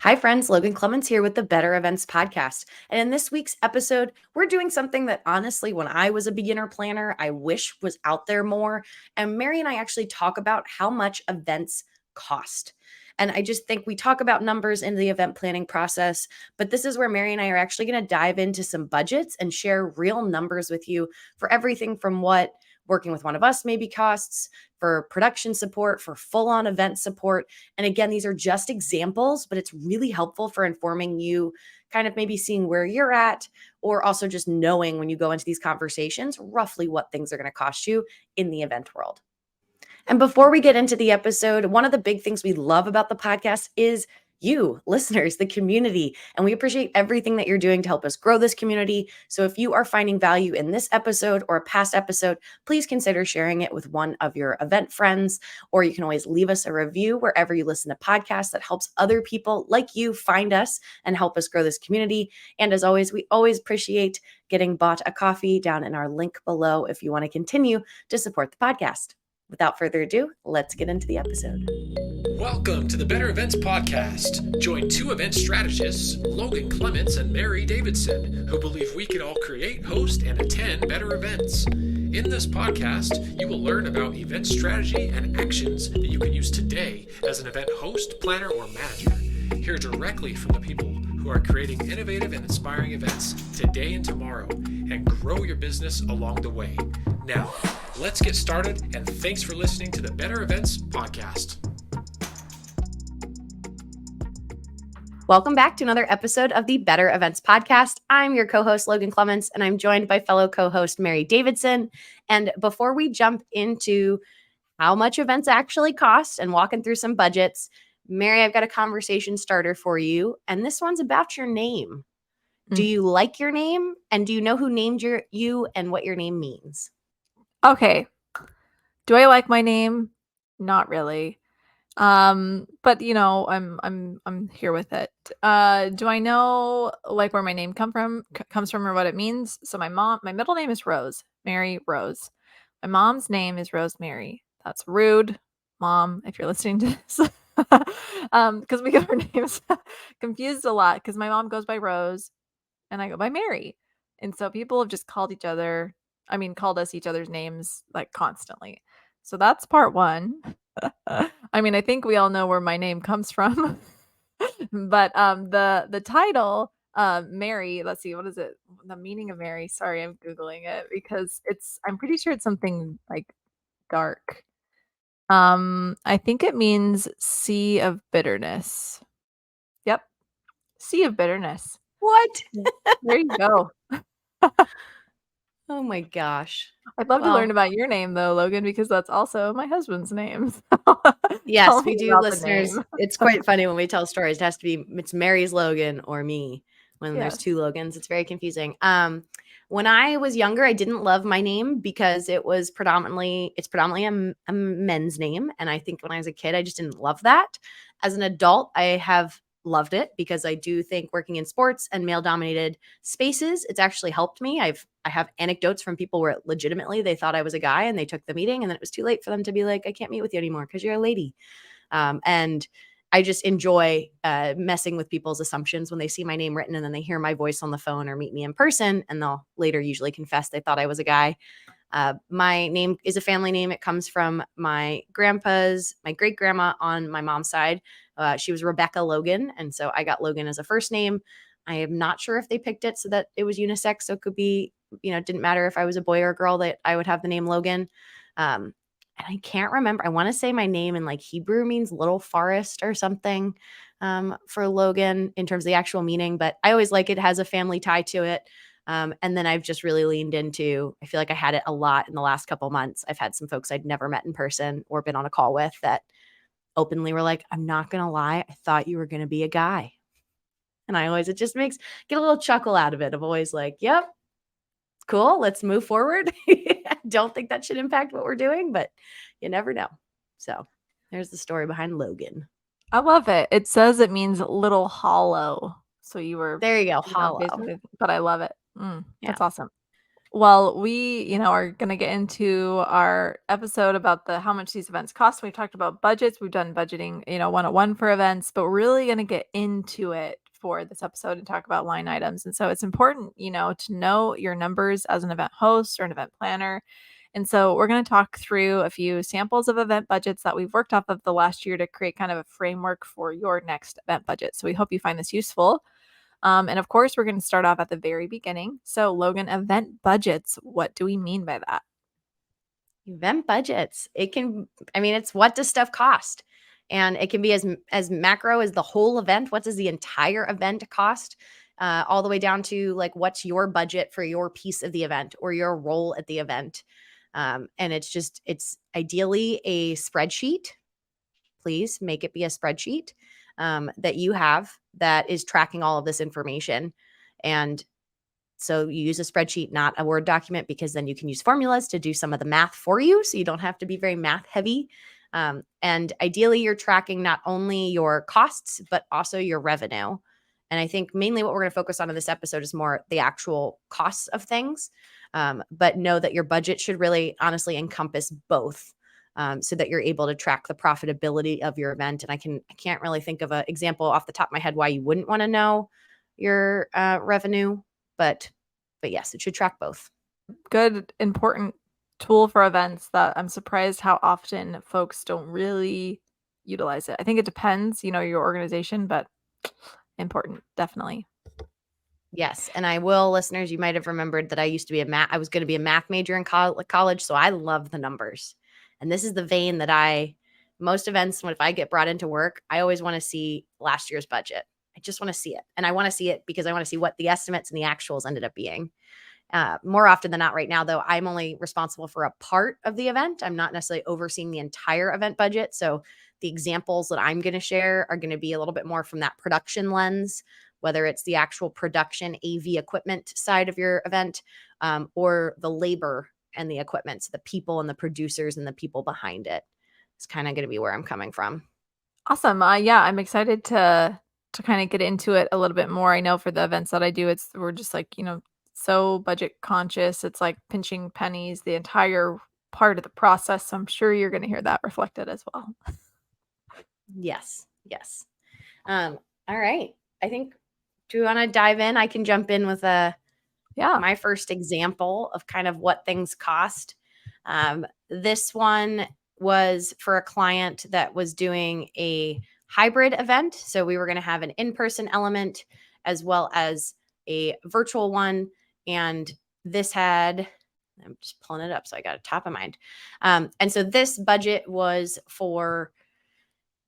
Hi, friends. Logan Clements here with the Better Events podcast. And in this week's episode, we're doing something that honestly, when I was a beginner planner, I wish was out there more. And Mary and I actually talk about how much events cost. And I just think we talk about numbers in the event planning process, but this is where Mary and I are actually going to dive into some budgets and share real numbers with you for everything from what working with one of us maybe costs, for production support, for full on event support. And again, these are just examples, but it's really helpful for informing you, kind of maybe seeing where you're at, or also just knowing when you go into these conversations, roughly what things are going to cost you in the event world. And before we get into the episode, one of the big things we love about the podcast is you, listeners, the community. And we appreciate everything that you're doing to help us grow this community. So if you are finding value in this episode or a past episode, please consider sharing it with one of your event friends, or you can always leave us a review wherever you listen to podcasts. That helps other people like you find us and help us grow this community. And as always, we always appreciate getting bought a coffee down in our link below if you want to continue to support the podcast. Without further ado, let's get into the episode. Welcome to the Better Events Podcast. Join two event strategists, Logan Clements and Mary Davidson, who believe we can all create, host, and attend better events. In this podcast, you will learn about event strategy and actions that you can use today as an event host, planner, or manager. Hear directly from the people who are creating innovative and inspiring events today and tomorrow, and grow your business along the way. Now, let's get started, and thanks for listening to the Better Events Podcast. Welcome back to another episode of the Better Events Podcast. I'm your co-host, Logan Clements, and I'm joined by fellow co-host Mary Davidson. And before we jump into how much events actually cost and walking through some budgets, Mary, I've got a conversation starter for you, and this one's about your name. Do you like your name? And do you know who named you and what your name means? Okay. Do I like my name? Not really. But I'm here with it. Do I know like where my name comes from or what it means? So my middle name is Rose, Mary Rose. My mom's name is Rosemary. That's rude, Mom, if you're listening to this. Because we get our names confused a lot because my mom goes by Rose and I go by Mary. And so people have just called us each other's names like constantly. So that's part one. I think we all know where my name comes from. But the title, Mary, let's see, what is it? The meaning of Mary. Sorry, I'm Googling it because I'm pretty sure it's something like dark. I think it means sea of bitterness. Yep. Sea of bitterness. What? There you go. Oh my gosh. I'd love to learn about your name though, Logan, because that's also my husband's name. Yes, we do, listeners. It's quite funny when we tell stories. It's Mary's Logan or me when there's two Logans. It's very confusing. When I was younger, I didn't love my name because it's predominantly a men's name. And I think when I was a kid, I just didn't love that. As an adult, I have loved it because I do think working in sports and male dominated spaces, it's actually helped me. I have anecdotes from people where legitimately they thought I was a guy and they took the meeting and then it was too late for them to be like, I can't meet with you anymore because you're a lady. And I just enjoy messing with people's assumptions when they see my name written and then they hear my voice on the phone or meet me in person, and they'll later usually confess they thought I was a guy. My name is a family name. It comes from my great grandma on my mom's side. She was Rebecca Logan. And so I got Logan as a first name. I am not sure if they picked it so that it was unisex. So it could be, it didn't matter if I was a boy or a girl that I would have the name Logan. And I can't remember. I want to say my name in like Hebrew means little forest or something for Logan in terms of the actual meaning. But I always like it has a family tie to it. And then I've just really leaned into, I feel like I had it a lot in the last couple months. I've had some folks I'd never met in person or been on a call with that openly were like, I'm not going to lie, I thought you were going to be a guy. And it just get a little chuckle out of it. I'm always like, yep, cool, let's move forward. I don't think that should impact what we're doing, but you never know. So there's the story behind Logan. I love it. It says it means little hollow. So you were there you go, hollow. But I love it. That's awesome. Well, we, are going to get into our episode about how much these events cost. We've talked about budgets. We've done budgeting, 101 for events, but we're really going to get into it for this episode and talk about line items. And so it's important, to know your numbers as an event host or an event planner. And so we're going to talk through a few samples of event budgets that we've worked off of the last year to create kind of a framework for your next event budget. So we hope you find this useful. And of course, we're going to start off at the very beginning. So, Logan, event budgets, what do we mean by that? Event budgets. It's what does stuff cost? And it can be as macro as the whole event. What does the entire event cost? All the way down to like, what's your budget for your piece of the event or your role at the event? And it's ideally a spreadsheet. Please make it be a spreadsheet that you have that is tracking all of this information. And so you use a spreadsheet, not a Word document, because then you can use formulas to do some of the math for you. So you don't have to be very math heavy. And ideally, you're tracking not only your costs, but also your revenue. And I think mainly what we're going to focus on in this episode is more the actual costs of things. But know that your budget should really honestly encompass both. So that you're able to track the profitability of your event. And I can't really think of an example off the top of my head why you wouldn't want to know your revenue, but yes, it should track both. Good, important tool for events that I'm surprised how often folks don't really utilize it. I think it depends, your organization, but important, definitely. Yes, and I will, listeners, you might have remembered that I used to be I was going to be a math major in college, so I love the numbers. And this is the vein that most events, if I get brought into work, I always want to see last year's budget. I just want to see it. And I want to see it because I want to see what the estimates and the actuals ended up being. More often than not right now, though, I'm only responsible for a part of the event. I'm not necessarily overseeing the entire event budget. So the examples that I'm going to share are going to be a little bit more from that production lens, whether it's the actual production AV equipment side of your event or the labor and the equipment, so the people and the producers and the people behind it. It's kind of going to be where I'm coming from. Awesome. Yeah, I'm excited to kind of get into it a little bit more. I know for the events that I do, we're just like, so budget conscious. It's like pinching pennies the entire part of the process. So I'm sure you're going to hear that reflected as well. Yes. All right. I think, do you want to dive in? I can jump in with my first example of kind of what things cost. This one was for a client that was doing a hybrid event. So we were going to have an in-person element as well as a virtual one. And this I'm just pulling it up so I got it top of mind. And so this budget was for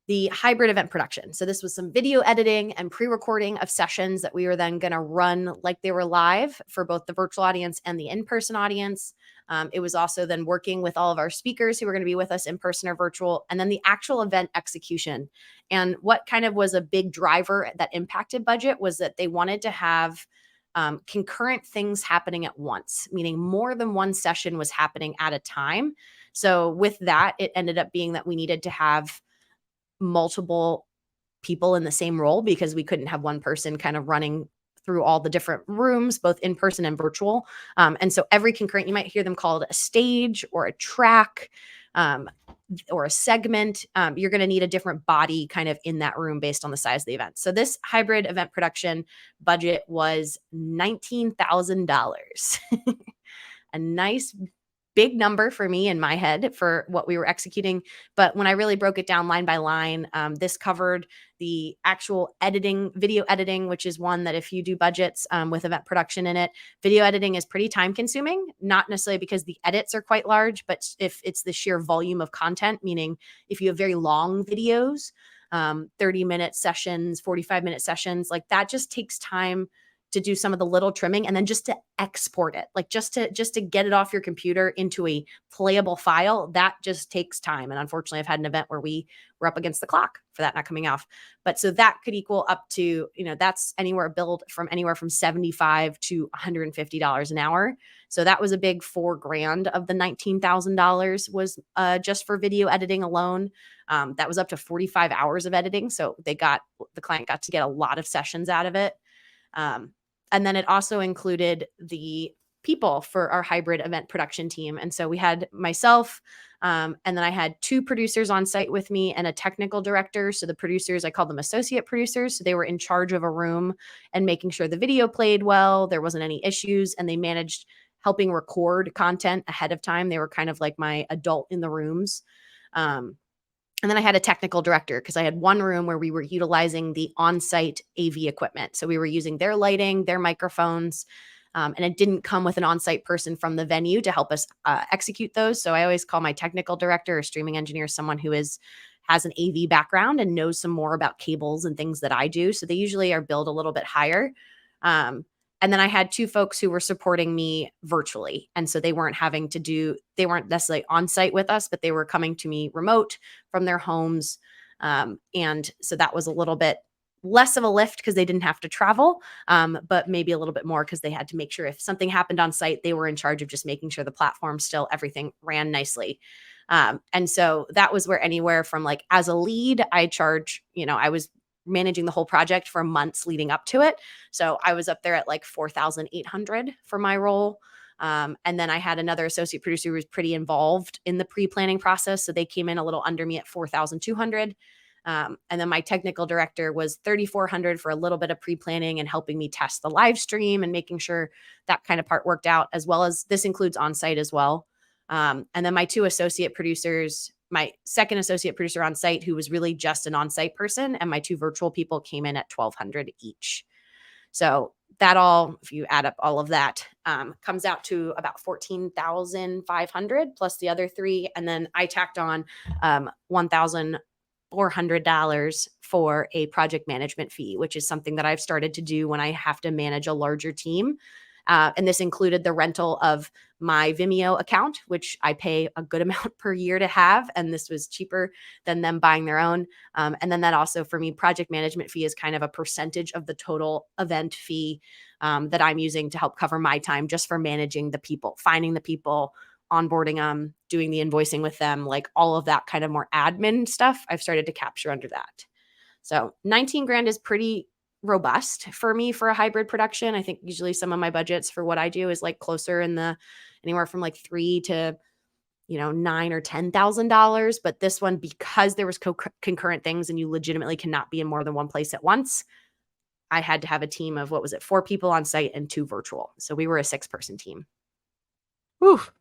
the hybrid event production. So this was some video editing and pre-recording of sessions that we were then going to run like they were live for both the virtual audience and the in-person audience. It was also then working with all of our speakers who were going to be with us in person or virtual, and then the actual event execution. And what kind of was a big driver that impacted budget was that they wanted to have concurrent things happening at once, meaning more than one session was happening at a time. So with that, it ended up being that we needed to have multiple people in the same role because we couldn't have one person kind of running through all the different rooms, both in person and virtual. And so every concurrent, you might hear them called a stage or a track or a segment. You're going to need a different body kind of in that room based on the size of the event. So this hybrid event production budget was $19,000. A nice big number for me in my head for what we were executing. But when I really broke it down line by line, this covered the actual editing, video editing, which is one that if you do budgets with event production in it, video editing is pretty time consuming, not necessarily because the edits are quite large, but if it's the sheer volume of content, meaning if you have very long videos, 30-minute sessions, 45-minute sessions, like that just takes time to do some of the little trimming and then just to export it, like just to get it off your computer into a playable file, that just takes time. And unfortunately, I've had an event where we were up against the clock for that not coming off. But so that could equal up to, that's billed from anywhere from $75 to $150 an hour. So that was a big $4,000 of the $19,000 was just for video editing alone. That was up to 45 hours of editing. So the client got to get a lot of sessions out of it. And then it also included the people for our hybrid event production team. And so we had myself, and then I had 2 producers on site with me and a technical director. So the producers, I called them associate producers. So they were in charge of a room and making sure the video played well, there wasn't any issues, and they managed helping record content ahead of time. They were kind of like my adult in the rooms. And then I had a technical director because I had one room where we were utilizing the on-site AV equipment. So we were using their lighting, their microphones, and it didn't come with an on-site person from the venue to help us execute those. So I always call my technical director or streaming engineer someone who has an AV background and knows some more about cables and things that I do. So they usually are billed a little bit higher. And then I had 2 folks who were supporting me virtually. And so they weren't necessarily on site with us, but they were coming to me remote from their homes. And so that was a little bit less of a lift because they didn't have to travel, but maybe a little bit more because they had to make sure if something happened on site, they were in charge of just making sure the platform still everything ran nicely. And so that was where anywhere from like as a lead, I charge, I was managing the whole project for months leading up to it. So I was up there at like 4,800 for my role. And then I had another associate producer who was pretty involved in the pre-planning process. So they came in a little under me at 4,200. And then my technical director was 3,400 for a little bit of pre-planning and helping me test the live stream and making sure that kind of part worked out, as well as this includes on-site as well. And then my 2 associate producers, my second associate producer on site, who was really just an on-site person, and my 2 virtual people came in at 1,200 each. So that all, if you add up all of that, comes out to about 14,500 plus the other 3. And then I tacked on $1,400 for a project management fee, which is something that I've started to do when I have to manage a larger team. And this included the rental of my Vimeo account, which I pay a good amount per year to have. And this was cheaper than them buying their own. And then that also, for me, project management fee is kind of a percentage of the total event fee that I'm using to help cover my time just for managing the people, finding the people, onboarding them, doing the invoicing with them, like all of that kind of more admin stuff I've started to capture under that. So 19 grand is pretty robust for me for a hybrid production. I think usually some of my budgets for what I do is like closer in the anywhere from like 3 to $9,000 or $10,000. But this one, because there was concurrent things and you legitimately cannot be in more than one place at once, I had to have a team of 4 people on site and 2 virtual. So we were a 6-person team. Oof.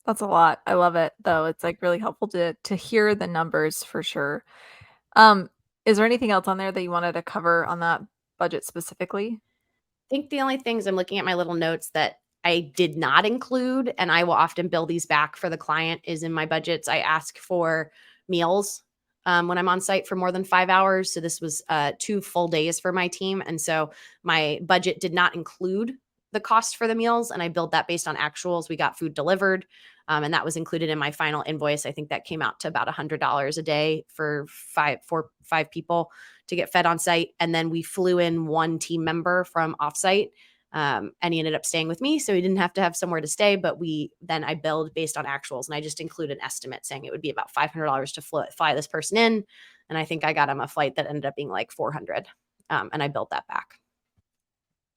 That's a lot. I love it though. It's like really helpful to hear the numbers for sure. Is there anything else on there that you wanted to cover on that budget specifically? I think the only things I'm looking at my little notes that I did not include, and I will often bill these back for the client, is in my budgets. I ask for meals when I'm on site for more than 5 hours. So this was 2 full days for my team. And so my budget did not include the cost for the meals. And I billed that based on actuals. We got food delivered. And that was included in my final invoice. I think that came out to about $100 a day for five people to get fed on site. And then we flew in 1 team member from offsite. And he ended up staying with me. So he didn't have to have somewhere to stay, but I billed based on actuals, and I just include an estimate saying it would be about $500 to fly this person in. And I think I got him a flight that ended up being like 400. And I billed that back.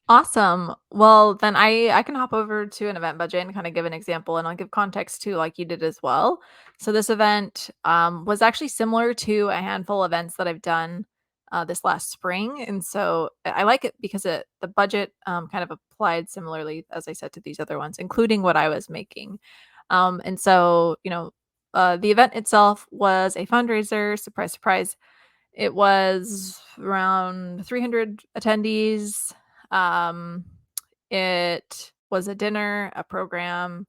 Awesome. Well, then I can hop over to an event budget and kind of give an example, and I'll give context too, like you did as well. So this event was actually similar to a handful of events that I've done this last spring, and so I like it because the budget kind of applied similarly, as I said, to these other ones, including what I was making. And so the event itself was a fundraiser. Surprise, surprise! It was around 300 attendees. It was a dinner, a program,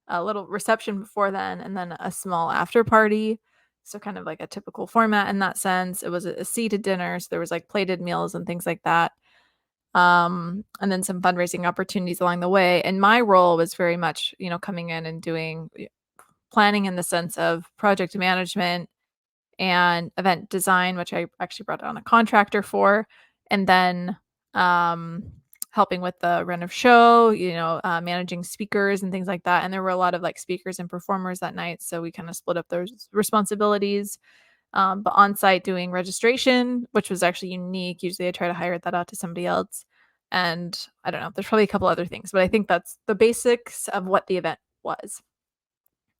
a little reception before then, and then a small after party. So kind of like a typical format in that sense. It was a seated dinner, so there was like plated meals and things like that. And then some fundraising opportunities along the way. And my role was very much, coming in and doing planning in the sense of project management and event design, which I actually brought on a contractor for, and then helping with the run of show, managing speakers and things like that. And there were a lot of like speakers and performers that night, so we kind of split up those responsibilities. But on site doing registration, which was actually unique. Usually I try to hire that out to somebody else. And I don't know, there's probably a couple other things, but I think that's the basics of what the event was.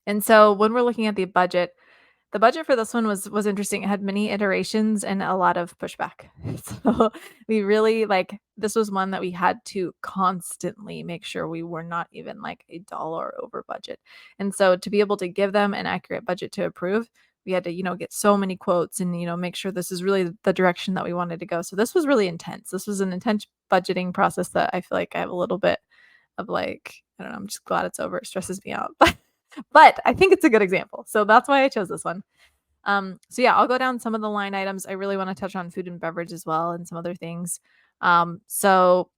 And so when we're looking at the budget for this one was interesting. It had many iterations and a lot of pushback. So we really this was one that we had to constantly make sure we were not even like $1 over budget. And so to be able to give them an accurate budget to approve, we had to, get so many quotes and, make sure this is really the direction that we wanted to go. So this was really intense. This was an intense budgeting process that I feel like I have a little bit of I don't know, I'm just glad it's over. It stresses me out. But I think it's a good example. So that's why I chose this one. So yeah, I'll go down some of the line items. I really want to touch on food and beverage as well and some other things. So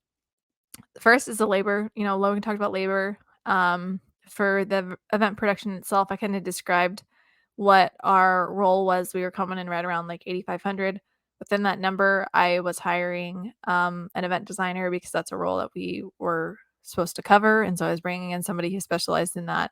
first is the labor. Logan talked about labor. For the event production itself, I kind of described what our role was. We were coming in right around 8,500. Within that number, I was hiring an event designer because that's a role that we were supposed to cover. And so I was bringing in somebody who specialized in that.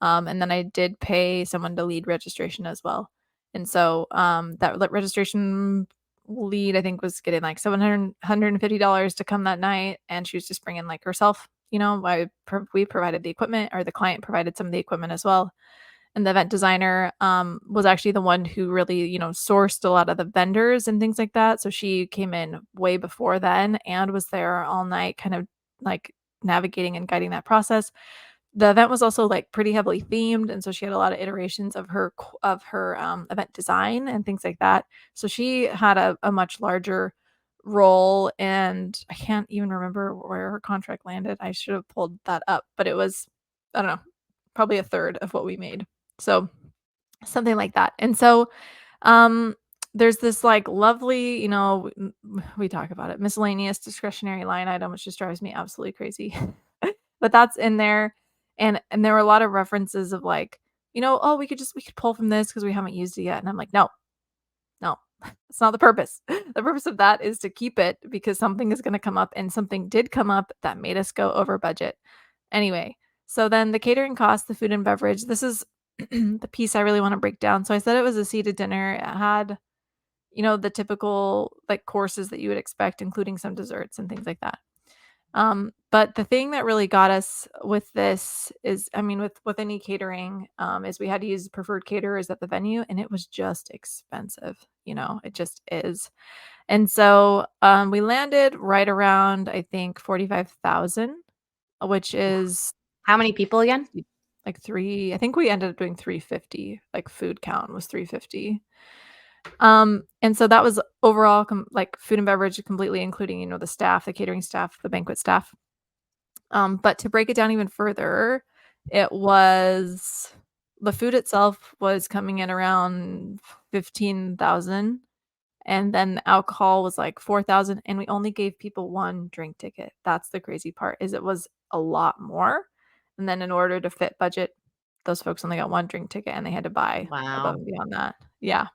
And then I did pay someone to lead registration as well. And so that registration lead, I think, was getting $750 to come that night. And she was just bringing herself. We provided the equipment, or the client provided some of the equipment as well. And the event designer was actually the one who really, sourced a lot of the vendors and things like that. So she came in way before then and was there all night, kind of navigating and guiding that process. The event was also pretty heavily themed, and so she had a lot of iterations of her event design and things like that. So she had a much larger role, and I can't even remember where her contract landed. I should have pulled that up, but it was, I don't know, probably a third of what we made. So something like that. And so there's this lovely, we talk about it, miscellaneous discretionary line item, which just drives me absolutely crazy. But that's in there. And there were a lot of references of oh, we could pull from this because we haven't used it yet. And I'm like, no, it's not the purpose. The purpose of that is to keep it because something is going to come up, and something did come up that made us go over budget. Anyway, so then the catering cost, the food and beverage, this is the piece I really want to break down. So I said it was a seated dinner. It had, the typical courses that you would expect, including some desserts and things like that. But the thing that really got us with this is, with any catering, is we had to use preferred caterers at the venue, and it was just expensive. It just is. And so, we landed right around, I think, 45,000, which is how many people again? I think we ended up doing 350, food count was 350. And so that was overall food and beverage completely, including, the staff, the catering staff, the banquet staff. But to break it down even further, it was the food itself was coming in around 15,000. And then the alcohol was 4,000. And we only gave people one drink ticket. That's the crazy part, is it was a lot more. And then in order to fit budget, those folks only got one drink ticket and they had to buy above and beyond that. Yeah.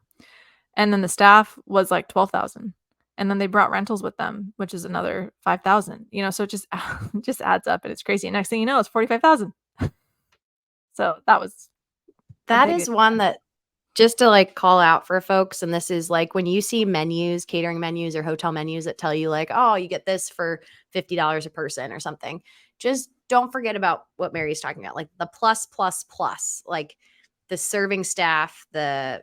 And then the staff was 12,000. And then they brought rentals with them, which is another 5,000. So it just adds up, and it's crazy. And next thing you know, it's 45,000. So that is one that, just to call out for folks, and this is when you see menus, catering menus or hotel menus that tell you oh, you get this for $50 a person or something. Just don't forget about what Mary's talking about, the plus, the serving staff, the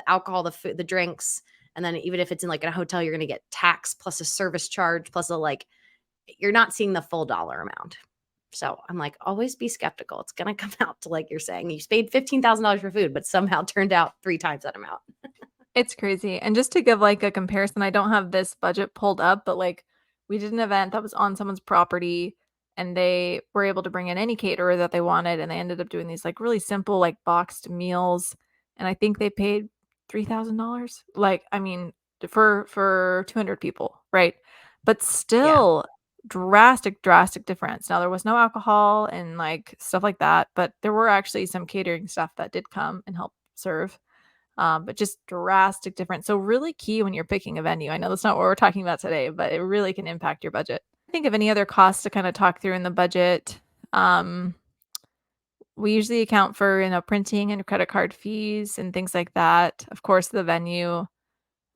alcohol, the food, the drinks. And then even if it's in a hotel, you're going to get tax plus a service charge plus you're not seeing the full dollar amount. So I'm always be skeptical. It's going to come out to you're saying you paid $15,000 for food, but somehow turned out 3 times that amount. It's crazy. And just to give a comparison, I don't have this budget pulled up, but we did an event that was on someone's property, and they were able to bring in any caterer that they wanted. And they ended up doing these really simple, boxed meals. And I think they paid $3,000, for 200 people. Right. But still drastic difference. Now there was no alcohol and stuff like that, but there were actually some catering stuff that did come and help serve. But just drastic difference. So really key when you're picking a venue. I know that's not what we're talking about today, but it really can impact your budget. Think of any other costs to kind of talk through in the budget. We usually account for, printing and credit card fees and things like that. Of course, the venue.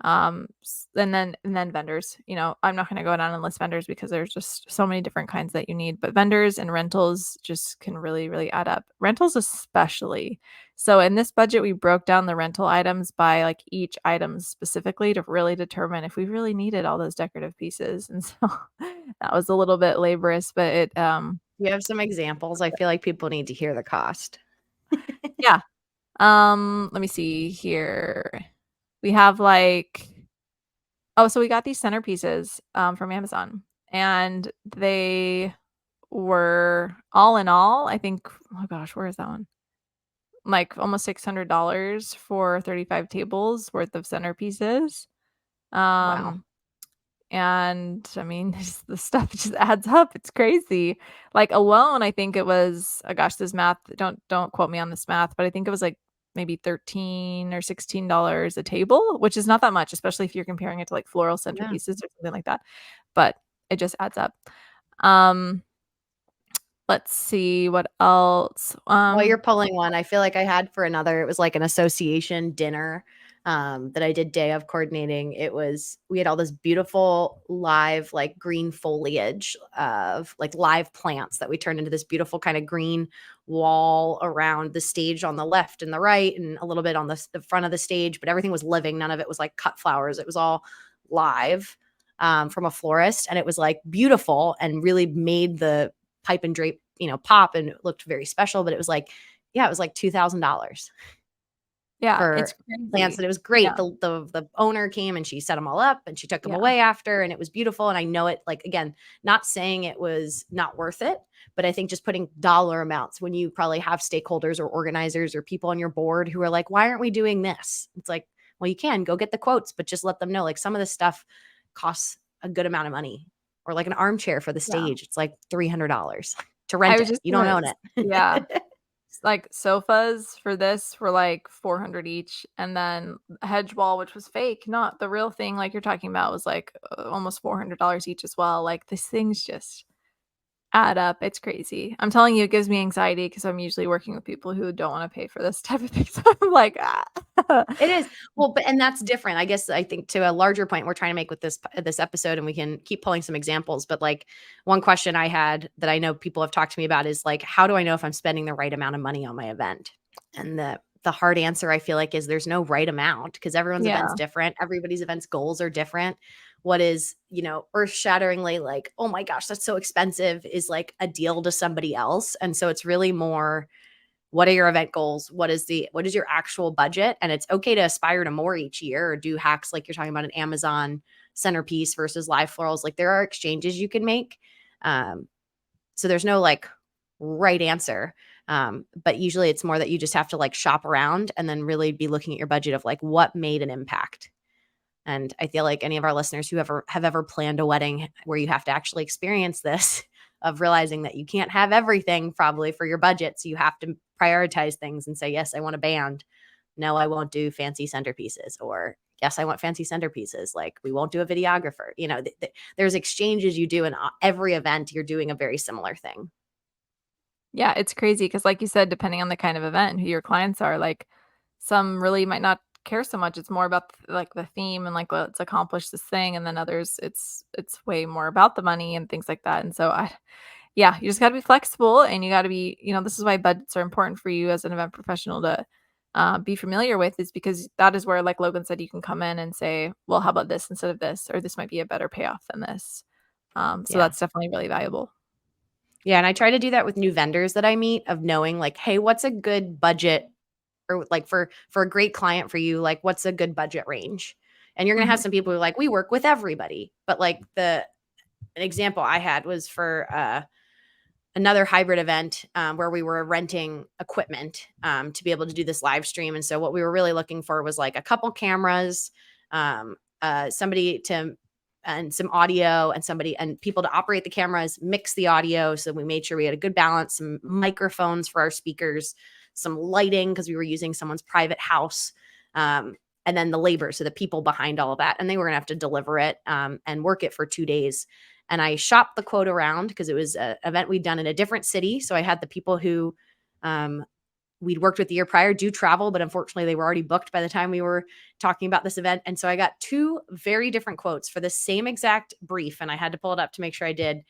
And then vendors, I'm not going to go down and list vendors because there's just so many different kinds that you need, but vendors and rentals just can really, really add up. Rentals especially. So in this budget, we broke down the rental items by like each item specifically to really determine if we really needed all those decorative pieces. And so that was a little bit laborious, but you have some examples. I feel like people need to hear the cost. Yeah. Let me see here. We have so we got these centerpieces from Amazon, and they were all in all, I think, oh gosh, where is that one? Like almost $600 for 35 tables worth of centerpieces. Wow. And I mean, the stuff just adds up. It's crazy. Like alone, I think it was, oh gosh, this math, don't quote me on this math, but I think it was like maybe $13 or $16 a table, which is not that much, especially if you're comparing it to like floral Yeah. centerpieces or something like that. But it just adds up. Um, let's see what else. While you're pulling one, I feel like I had for another, it was like an association dinner that I did day of coordinating. We had all this beautiful live, like green foliage of like live plants that we turned into this beautiful kind of green wall around the stage on the left and the right, and a little bit on the front of the stage, but everything was living. None of it was like cut flowers. It was all live from a florist. And it was like beautiful and really made the pipe and drape, pop, and it looked very special. But it was like, yeah, it was like $2,000 Yeah, for it's plants, crazy. and it was great. Yeah. The owner came and she set them all up and she took them Yeah. away after, and it was beautiful. And I know it, like, again, not saying it was not worth it, but I think just putting dollar amounts when you probably have stakeholders or organizers or people on your board who are like, why aren't we doing this? It's like, well, you can go get the quotes, but just let them know, like, some of this stuff costs a good amount of money. Or like an armchair for the Yeah. stage, it's like $300 to I rent was it. just You don't gonna own yeah. it. Like sofas for this were like 400 each, and then a hedge wall, which was fake, not the real thing like you're talking about, was like almost $400 each as well. Like these things just add up. It's crazy. I'm telling you, it gives me anxiety because I'm usually working with people who don't want to pay for this type of thing. So I'm like, ah. It is. Well, but and that's different. I guess I think to a larger point we're trying to make with this episode, and we can keep pulling some examples, but like one question I had that I know people have talked to me about is like, how do I know if I'm spending the right amount of money on my event? And the hard answer, I feel like, is there's no right amount, because everyone's event's Yeah. different. Everybody's event's goals are different. What is, earth-shatteringly like, oh my gosh, that's so expensive, is like a deal to somebody else. And so it's really more, what are your event goals? What is your actual budget? And it's okay to aspire to more each year, or do hacks like you're talking about an Amazon centerpiece versus live florals. Like, there are exchanges you can make. So there's no like right answer. But usually it's more that you just have to like shop around and then really be looking at your budget of like what made an impact. And I feel like any of our listeners who have ever planned a wedding where you have to actually experience this, of realizing that you can't have everything probably for your budget. So you have to prioritize things and say, yes, I want a band. No, I won't do fancy centerpieces. Or yes, I want fancy centerpieces. Like, we won't do a videographer. There's exchanges you do in every event. You're doing a very similar thing. Yeah, it's crazy because, like you said, depending on the kind of event and who your clients are, like some really might not care so much. It's more about like the theme and like let's accomplish this thing, and then others, it's way more about the money and things like that. And so yeah, you just got to be flexible, and you got to be, this is why budgets are important for you as an event professional to be familiar with, is because that is where, like Logan said, you can come in and say, well, how about this instead of this, or this might be a better payoff than this. So Yeah. that's definitely really valuable. Yeah. And I try to do that with new vendors that I meet, of knowing like, hey, what's a good budget, or like for a great client for you, like what's a good budget range? And you're going to have Mhm. some people who are like, we work with everybody. But like an example I had was for another hybrid event where we were renting equipment to be able to do this live stream. And so what we were really looking for was like a couple cameras, somebody to, and some audio, and people to operate the cameras, mix the audio. So we made sure we had a good balance, some microphones for our speakers, some lighting, because we were using someone's private house. And then the labor, so the people behind all of that. And they were going to have to deliver it and work it for 2 days. And I shopped the quote around because it was an event we'd done in a different city. So I had the people who we'd worked with the year prior do travel, but unfortunately they were already booked by the time we were talking about this event. And so I got 2 very different quotes for the same exact brief. And I had to pull it up to make sure I did,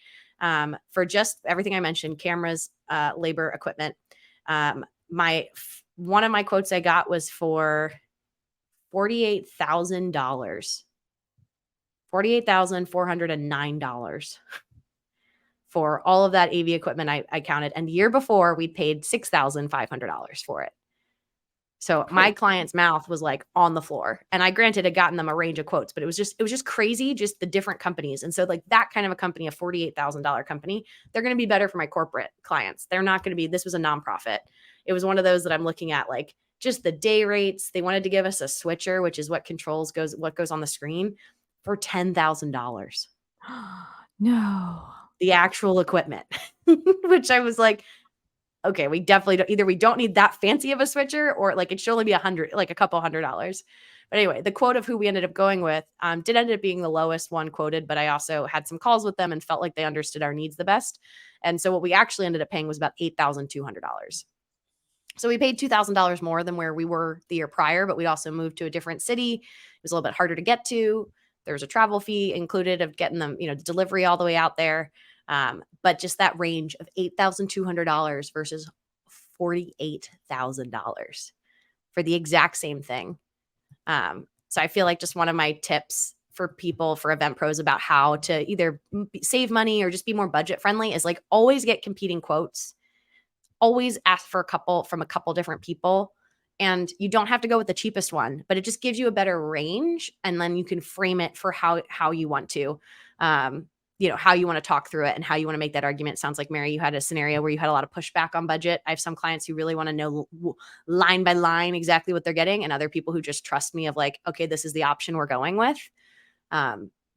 for just everything I mentioned, cameras, labor, equipment. One of my quotes I got was for $48,000, $48,409 for all of that AV equipment I counted. And the year before, we paid $6,500 for it. So my client's mouth was like on the floor. And I granted had gotten them a range of quotes, but it was just crazy, just the different companies. And so like that kind of a company, a $48,000 company, they're going to be better for my corporate clients. They're not going to be, this was a nonprofit. It was one of those that I'm looking at, like just the day rates. They wanted to give us a switcher, which is what goes on the screen, for $10,000. No. The actual equipment, which I was like, okay, we definitely don't, either we don't need that fancy of a switcher, or like it should only be a couple $100. But anyway, the quote of who we ended up going with did end up being the lowest one quoted, but I also had some calls with them and felt like they understood our needs the best. And so what we actually ended up paying was about $8,200. So we paid $2,000 more than where we were the year prior, but we also moved to a different city. It was a little bit harder to get to. There was a travel fee included of getting them, delivery all the way out there. But just that range of $8,200 versus $48,000 for the exact same thing. So I feel like just one of my tips for people, for event pros, about how to either save money or just be more budget friendly is like always get competing quotes. Always ask for from a couple different people. And you don't have to go with the cheapest one, but it just gives you a better range. And then you can frame it for how you want to, how you want to talk through it and how you want to make that argument. It sounds like, Mary, you had a scenario where you had a lot of pushback on budget. I have some clients who really want to know line by line exactly what they're getting, and other people who just trust me of like, okay, this is the option we're going with.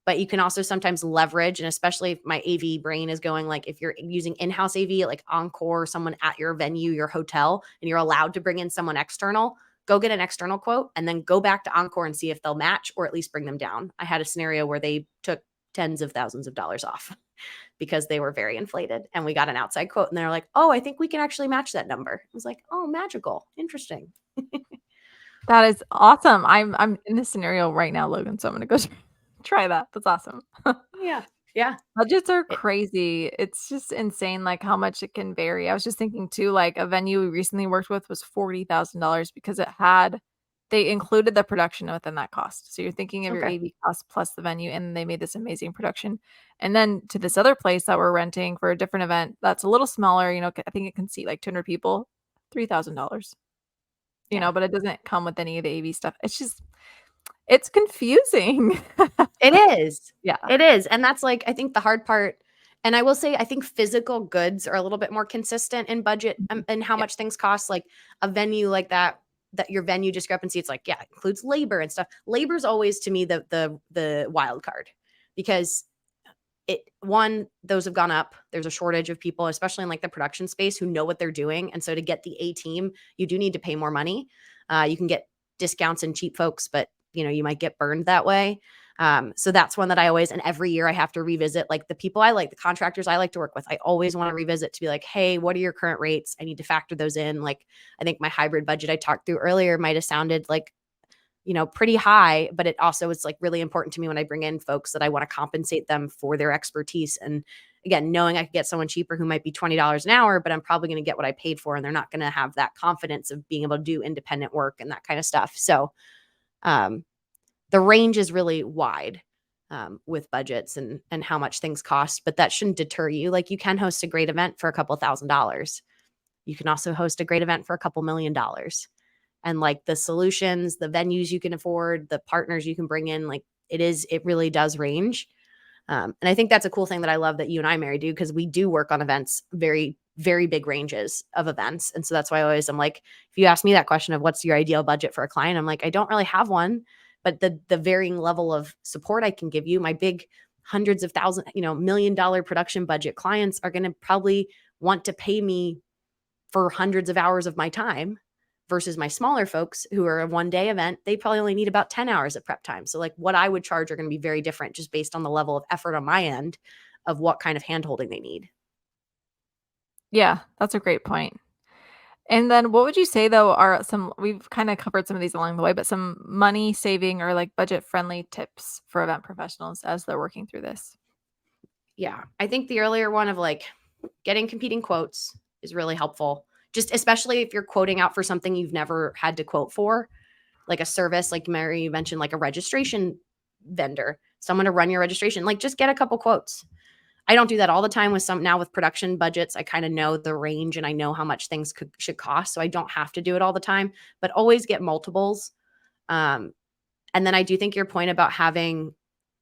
But you can also sometimes leverage, and especially if my AV brain is going, like if you're using in-house AV, like Encore, someone at your venue, your hotel, and you're allowed to bring in someone external, go get an external quote and then go back to Encore and see if they'll match or at least bring them down. I had a scenario where they took tens of thousands of dollars off because they were very inflated, and we got an outside quote and they're like, oh, I think we can actually match that number. I was like, oh, magical. Interesting. That is awesome. I'm in this scenario right now, Logan, so I'm going to go try that. That's awesome. Yeah. Yeah. Budgets are crazy. It's just insane, like how much it can vary. I was just thinking too, like a venue we recently worked with was $40,000 because they included the production within that cost. So you're thinking of your AV cost plus the venue, and they made this amazing production. And then to this other place that we're renting for a different event that's a little smaller, I think it can seat like 200 people, $3,000. But it doesn't come with any of the AV stuff. It's confusing. It is. Yeah. It is. And that's like, I think the hard part. And I will say, I think physical goods are a little bit more consistent in budget and how much things cost. Like a venue like that your venue discrepancy, it's like, yeah, it includes labor and stuff. Labor is always, to me, the wild card, because those have gone up. There's a shortage of people, especially in like the production space, who know what they're doing. And so to get the A team, you do need to pay more money. You can get discounts and cheap folks, but you might get burned that way. So that's one that I always, and every year I have to revisit, like the people I like, the contractors I like to work with, I always want to revisit to be like, hey, what are your current rates? I need to factor those in. Like, I think my hybrid budget I talked through earlier might've sounded like, pretty high, but it also is like really important to me when I bring in folks that I want to compensate them for their expertise. And again, knowing I could get someone cheaper who might be $20 an hour, but I'm probably going to get what I paid for, and they're not going to have that confidence of being able to do independent work and that kind of stuff. So, the range is really wide with budgets and how much things cost, but that shouldn't deter you. Like, you can host a great event for a couple $1,000s. You can also host a great event for a couple $1 million. And like the solutions, the venues you can afford, the partners you can bring in, like it really does range. And I think that's a cool thing that I love that you and I, Mary, do, because we do work on events, very, very big ranges of events. And so that's why I'm like, if you ask me that question of what's your ideal budget for a client, I'm like, I don't really have one, but the varying level of support I can give you, my big hundreds of thousands, $1 million production budget clients are going to probably want to pay me for hundreds of hours of my time, versus my smaller folks who are a one-day event. They probably only need about 10 hours of prep time. So like what I would charge are going to be very different, just based on the level of effort on my end of what kind of handholding they need. Yeah, that's a great point. And then what would you say though are some, we've kind of covered some of these along the way, but some money saving or like budget friendly tips for event professionals as they're working through this? Yeah. I think the earlier one of like getting competing quotes is really helpful. Just especially if you're quoting out for something you've never had to quote for, like a service, like Mary mentioned, like a registration vendor, someone to run your registration, like just get a couple quotes. I don't do that all the time with some now with production budgets. I kind of know the range and I know how much things should cost. So I don't have to do it all the time, but always get multiples. Um, and then I do think your point about having,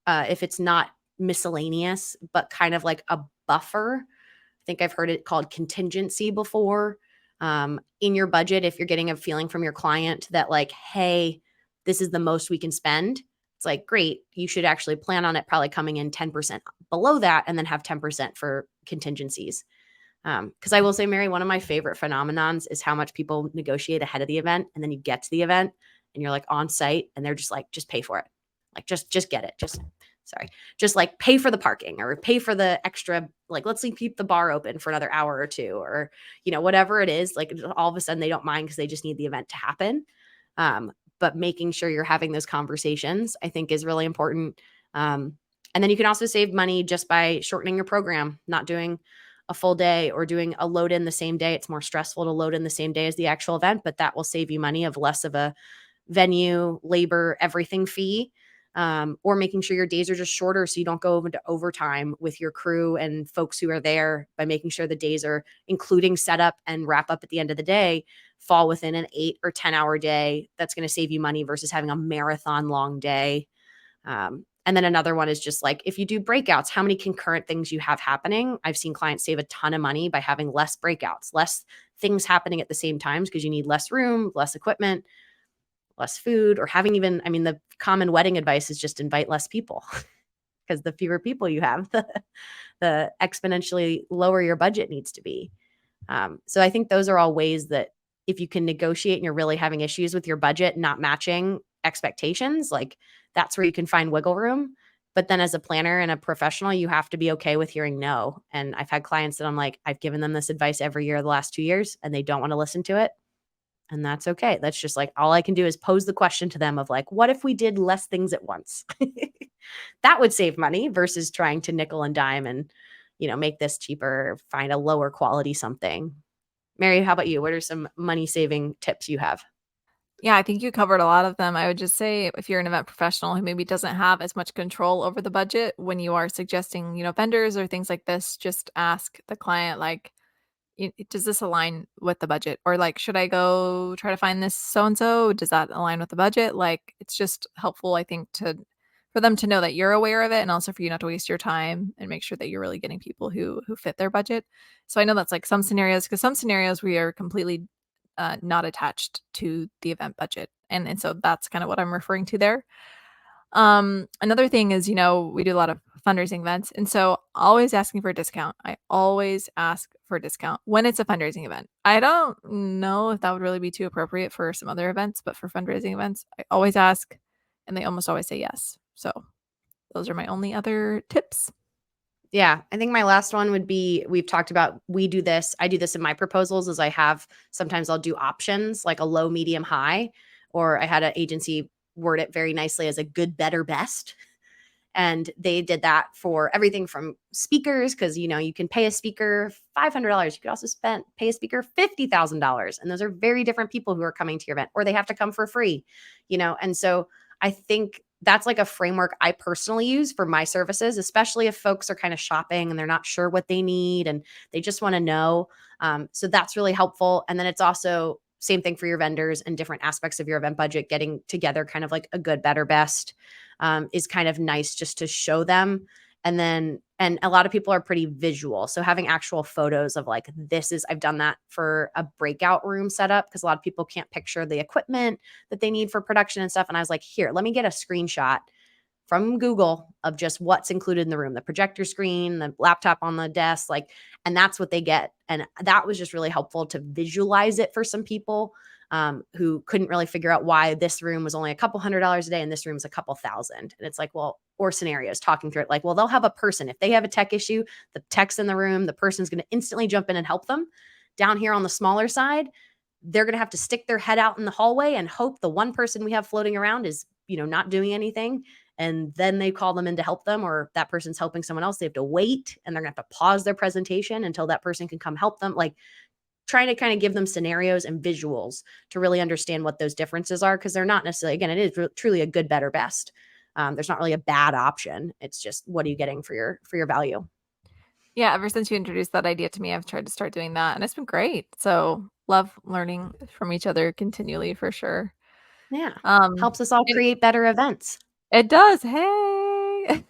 if it's not miscellaneous, but kind of like a buffer, I think I've heard it called contingency before, in your budget. If you're getting a feeling from your client that like, hey, this is the most we can spend, it's like, great. You should actually plan on it probably coming in 10% below that and then have 10% for contingencies. Because I will say, Mary, one of my favorite phenomenons is how much people negotiate ahead of the event. And then you get to the event and you're like on site and they're just like, just pay for it. Like, just get it. Just like pay for the parking or pay for the extra, like, let's keep the bar open for another hour or two, or, whatever it is, like all of a sudden they don't mind because they just need the event to happen. But making sure you're having those conversations, I think is really important. And then you can also save money just by shortening your program, not doing a full day or doing a load in the same day. It's more stressful to load in the same day as the actual event, but that will save you money of less of a venue, labor, everything fee. Or making sure your days are just shorter so you don't go over to overtime with your crew and folks who are there, by making sure the days are, including setup and wrap up at the end of the day, fall within an 8 or 10-hour day. That's going to save you money versus having a marathon long day. And then another one is just like, if you do breakouts, how many concurrent things you have happening. I've seen clients save a ton of money by having less breakouts, less things happening at the same times, because you need less room, less equipment, less food, or having even, I mean, the common wedding advice is just invite less people because the fewer people you have, the exponentially lower your budget needs to be. So I think those are all ways that if you can negotiate and you're really having issues with your budget not matching expectations, like that's where you can find wiggle room. But then as a planner and a professional, you have to be okay with hearing no. And I've had clients that I'm like, I've given them this advice every year the last 2 years and they don't want to listen to it. And that's okay. That's just like, all I can do is pose the question to them of like, what if we did less things at once? That would save money versus trying to nickel and dime and, make this cheaper, find a lower quality something. Mary, how about you? What are some money saving tips you have? Yeah, I think you covered a lot of them. I would just say if you're an event professional who maybe doesn't have as much control over the budget when you are suggesting, vendors or things like this, just ask the client like, does this align with the budget? Or like, should I go try to find this so and so? Does that align with the budget? Like, it's just helpful, I think, for them to know that you're aware of it, and also for you not to waste your time and make sure that you're really getting people who fit their budget. So I know that's like some scenarios, because some scenarios we are completely not attached to the event budget, and so that's kind of what I'm referring to there. Another thing is, we do a lot of fundraising events. And so always asking for a discount. I always ask for a discount when it's a fundraising event. I don't know if that would really be too appropriate for some other events, but for fundraising events, I always ask and they almost always say yes. So those are my only other tips. Yeah, I think my last one would be, we've talked about, I do this in my proposals, is sometimes I'll do options like a low, medium, high, or I had an agency word it very nicely as a good, better, best. And they did that for everything from speakers, because, you can pay a speaker $500. You could also pay a speaker $50,000. And those are very different people who are coming to your event, or they have to come for free, And so I think that's like a framework I personally use for my services, especially if folks are kind of shopping and they're not sure what they need and they just want to know. So that's really helpful. And then it's also same thing for your vendors and different aspects of your event budget. Getting together kind of like a good, better, best is kind of nice just to show them. And a lot of people are pretty visual. So having actual photos of like, I've done that for a breakout room setup, because a lot of people can't picture the equipment that they need for production and stuff. And I was like, here, let me get a screenshot from Google of just what's included in the room, the projector screen, the laptop on the desk, and that's what they get. And that was just really helpful to visualize it for some people who couldn't really figure out why this room was only a couple $100s a day and this room is a couple thousand. And it's like, well, or scenarios talking through it, like, well, they'll have a person. If they have a tech issue, the tech's in the room, the person's going to instantly jump in and help them. Down here on the smaller side, they're going to have to stick their head out in the hallway and hope the one person we have floating around is, not doing anything. And then they call them in to help them, or that person's helping someone else. They have to wait, and they're going to have to pause their presentation until that person can come help them. Like, trying to kind of give them scenarios and visuals to really understand what those differences are. Cause they're not necessarily, again, it is truly a good, better, best. There's not really a bad option. It's just, what are you getting for your value? Yeah, ever since you introduced that idea to me, I've tried to start doing that, and it's been great. So love learning from each other continually for sure. Yeah. Um, Helps us all it, create better events. it does. Hey.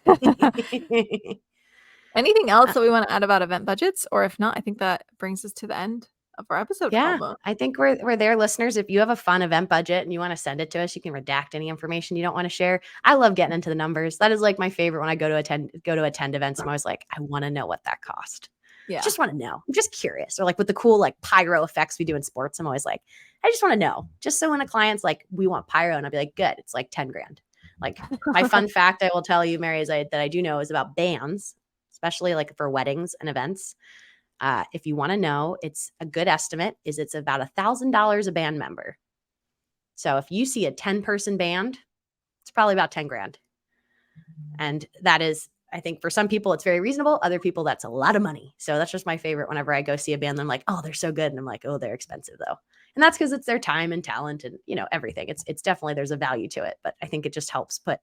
Anything else that we want to add about event budgets? Or if not, I think that brings us to the end of our episode Yeah, almost. I think we're there, listeners. If you have a fun event budget and you want to send it to us, you can redact any information you don't want to share. I love getting into the numbers. That is like my favorite when I go to attend events. I'm always like, I want to know what that cost. Yeah. Just want to know. I'm just curious. Or like with the cool like pyro effects we do in sports, I'm always like, I just want to know. Just so when a client's like, we want pyro, and I'll be like, good, it's like 10 grand. Like, my fun fact I will tell you, Mary, that I do know is about bands, especially like for weddings and events. If you want to know, it's a good estimate is it's about $1,000 a band member. So if you see a 10-person band, it's probably about 10 grand. And that is, I think for some people, it's very reasonable. Other people, that's a lot of money. So that's just my favorite. Whenever I go see a band, I'm like, oh, they're so good. And I'm like, oh, they're expensive though. And that's because it's their time and talent and, everything. It's definitely, there's a value to it, but I think it just helps put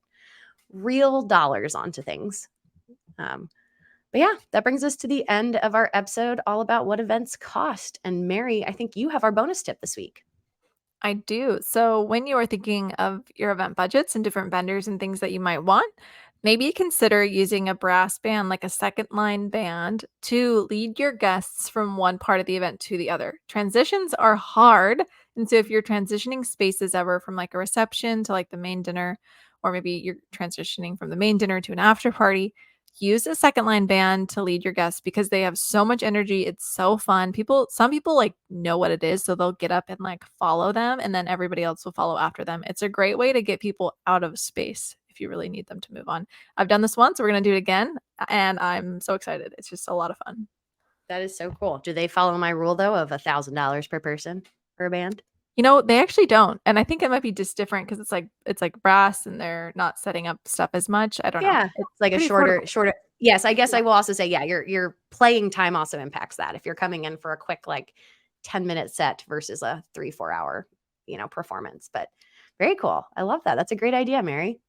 real dollars onto things. But yeah, that brings us to the end of our episode all about what events cost. And Mary, I think you have our bonus tip this week. I do. So when you are thinking of your event budgets and different vendors and things that you might want, maybe consider using a brass band, like a second line band, to lead your guests from one part of the event to the other. Transitions are hard. And so if you're transitioning spaces ever from like a reception to like the main dinner, or maybe you're transitioning from the main dinner to an after party, use a second line band to lead your guests because they have so much energy. It's so fun. Some people like know what it is, so they'll get up and like follow them, and then everybody else will follow after them. It's a great way to get people out of space if you really need them to move on. I've done this once, so we're going to do it again, and I'm so excited. It's just a lot of fun. That is so cool. Do they follow my rule though of $1,000 per person for a band? They actually don't. And I think it might be just different because it's like brass and they're not setting up stuff as much. I don't know. Yeah, it's like a shorter. Yes, I guess I will also say, yeah, your playing time also impacts that. If you're coming in for a quick like 10-minute set versus a 3-4 hour, performance. But very cool. I love that. That's a great idea, Mary.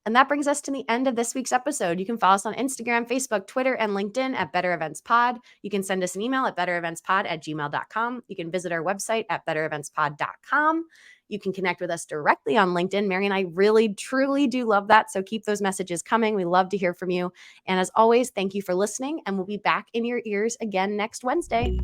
And that brings us to the end of this week's episode. You can follow us on Instagram, Facebook, Twitter, and LinkedIn at Better Events Pod. You can send us an email at bettereventspod@gmail.com. You can visit our website at bettereventspod.com. You can connect with us directly on LinkedIn. Mary and I really, truly do love that. So keep those messages coming. We love to hear from you. And as always, thank you for listening. And we'll be back in your ears again next Wednesday.